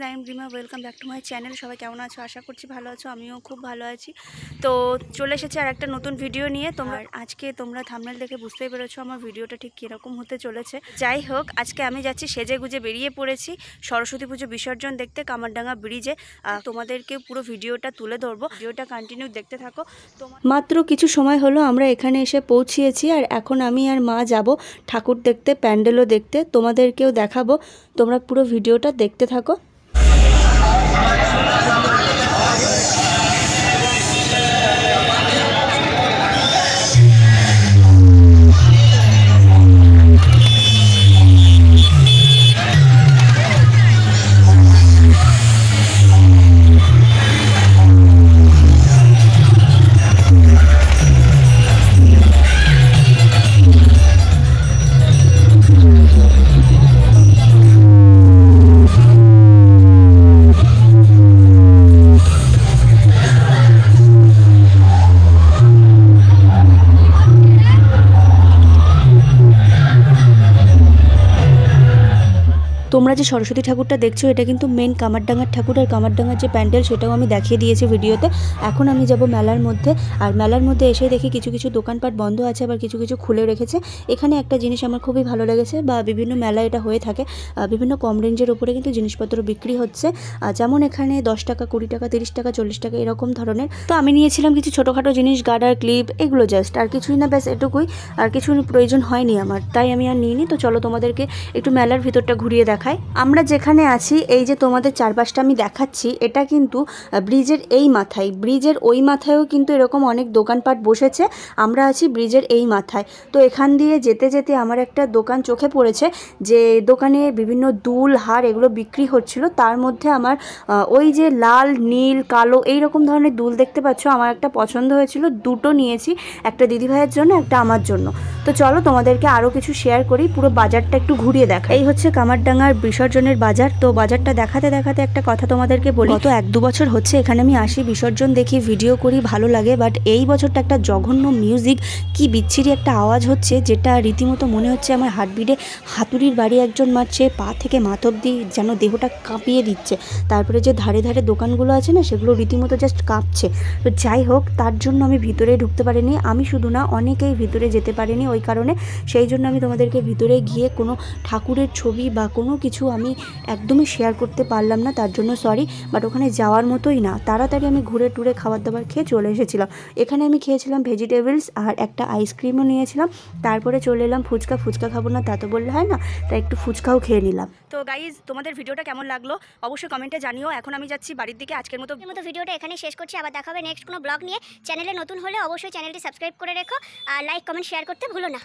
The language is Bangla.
I am Rima, welcome back to my channel. সবাই কেমন আছো? আশা করছি ভালো আছো, আমিও খুব ভালো আছি। তো চলে এসেছি আর একটা নতুন ভিডিও নিয়ে। আজকে তোমরা থাম্বনেল দেখে বুঝতেই পেরেছো আমার ভিডিওটা ঠিক কীরকম হতে চলেছে। যাই হোক, আজকে আমি যাচ্ছি সেজে গুজে বেরিয়ে পড়েছি সরস্বতী পুজো বিসর্জন দেখতে কামারডাঙ্গা ব্রিজে। তোমাদেরকে পুরো ভিডিওটা তুলে ধরবো, ভিডিওটা কন্টিনিউ দেখতে থাকো। মাত্র কিছু সময় হলো আমরা এখানে এসে পৌঁছিয়েছি, আর এখন আমি আর মা যাব ঠাকুর দেখতে, প্যান্ডেলও দেখতে, তোমাদেরকেও দেখাবো। তোমরা পুরো ভিডিওটা দেখতে থাকো। তোমরা যে সরস্বতী ঠাকুরটা দেখছো এটা কিন্তু মেন কামারডাঙ্গার ঠাকুর, আর কামারডাঙ্গার যে প্যান্ডেল সেটাও আমি দেখিয়ে দিয়েছি ভিডিওতে। এখন আমি যাব মেলার মধ্যে, আর মেলার মধ্যে এসে দেখি কিছু কিছু দোকানপাট বন্ধ আছে, আবার কিছু কিছু খুলে রেখেছে। এখানে একটা জিনিস আমার খুবই ভালো লেগেছে, বা বিভিন্ন মেলা এটা হয়ে থাকে, বিভিন্ন কম রেঞ্জের ওপরে কিন্তু জিনিসপত্র বিক্রি হচ্ছে। যেমন এখানে 10 টাকা, 20 টাকা, 30 টাকা, 40 টাকা এরকম ধরনের। তো আমি নিয়েছিলাম কিছু ছোটোখাটো জিনিস, গার্ডার, ক্লিপ, এগুলো জাস্ট, আর কিছুই না, ব্যাস এটুকুই, আর কিছু প্রয়োজন হয়নি আমার, তাই আমি আর নিইনি। তো চলো তোমাদেরকে একটু মেলার ভিতরটা ঘুরিয়ে দেখাই। আমরা যেখানে আছি, এই যে তোমাদের চারপাশটা আমি দেখাচ্ছি, এটা কিন্তু ব্রিজের এই মাথায়, ব্রিজের ওই মাথায়ও কিন্তু এরকম অনেক দোকানপাট বসেছে। আমরা আছি ব্রিজের এই মাথায়। তো এখান দিয়ে যেতে যেতে আমার একটা দোকান চোখে পড়েছে, যে দোকানে বিভিন্ন দুল, হার এগুলো বিক্রি হচ্ছিল। তার মধ্যে আমার ওই যে লাল, নীল, কালো এইরকম ধরনের দুল দেখতে পাচ্ছ, আমার একটা পছন্দ হয়েছিল, দুটো নিয়েছি, একটা দিদিভাইয়ের জন্য, একটা আমার জন্য। তো চলো তোমাদেরকে আরও কিছু শেয়ার করি, পুরো বাজারটা একটু ঘুরিয়ে দেখা। এই হচ্ছে কামারডাঙ্গার বিসর্জনের বাজার। তো বাজারটা দেখাতে দেখাতে একটা কথা তোমাদেরকে বলি, গত 1-2 বছর হচ্ছে এখানে আমি আসি, বিসর্জন দেখি, ভিডিও করি, ভালো লাগে। বাট এই বছরটা একটা জঘন্য মিউজিক, কি বিচ্ছিরি একটা আওয়াজ হচ্ছে, যেটা রীতিমতো মনে হচ্ছে আমার হার্টবিটে হাতুড়ির বাড়ি একজন মারছে, পা থেকে মাথা অবধি যেন দেহটা কাঁপিয়ে দিচ্ছে। তারপরে যে ধারে ধারে দোকানগুলো আছে না, সেগুলো রীতিমতো জাস্ট কাঁপছে। তো যাই হোক, তার জন্য আমি ভিতরে ঢুকতে পারিনি, আমি শুধু না, অনেকেই ভিতরে যেতে পারেনি ওই কারণে। সেই জন্য আমি তোমাদেরকে ভিতরে গিয়ে কোনো ঠাকুরের ছবি বা কোনো কিছু আমি একদমই শেয়ার করতে পারলাম না, তার জন্য সরি। বাট ওখানে যাওয়ার মতোই না, তাড়াতাড়ি আমি ঘুরে টুরে খাবার দাবার খেয়ে চলে এসেছিলাম। এখানে আমি খেয়েছিলাম ভেজিটেবলস, আর একটা আইসক্রিমও নিয়েছিলাম। তারপরে চলে এলাম ফুচকা খাবো না তা তো বললে হয় না, তাই একটু ফুচকাও খেয়ে নিলাম। তো গাইজ, তোমাদের ভিডিওটা কেমন লাগলো অবশ্যই কমেন্টে জানিও। এখন আমি যাচ্ছি বাড়ির দিকে। আজকের মতো ভিডিওটা এখানে শেষ করছি, আবার দেখা হবে নেক্সট কোনো ব্লগ নিয়ে। চ্যানেলে নতুন হলে অবশ্যই চ্যানেলটি সাবস্ক্রাইব করে রেখো, আর লাইক, কমেন্ট, শেয়ার করতে ভুলো না।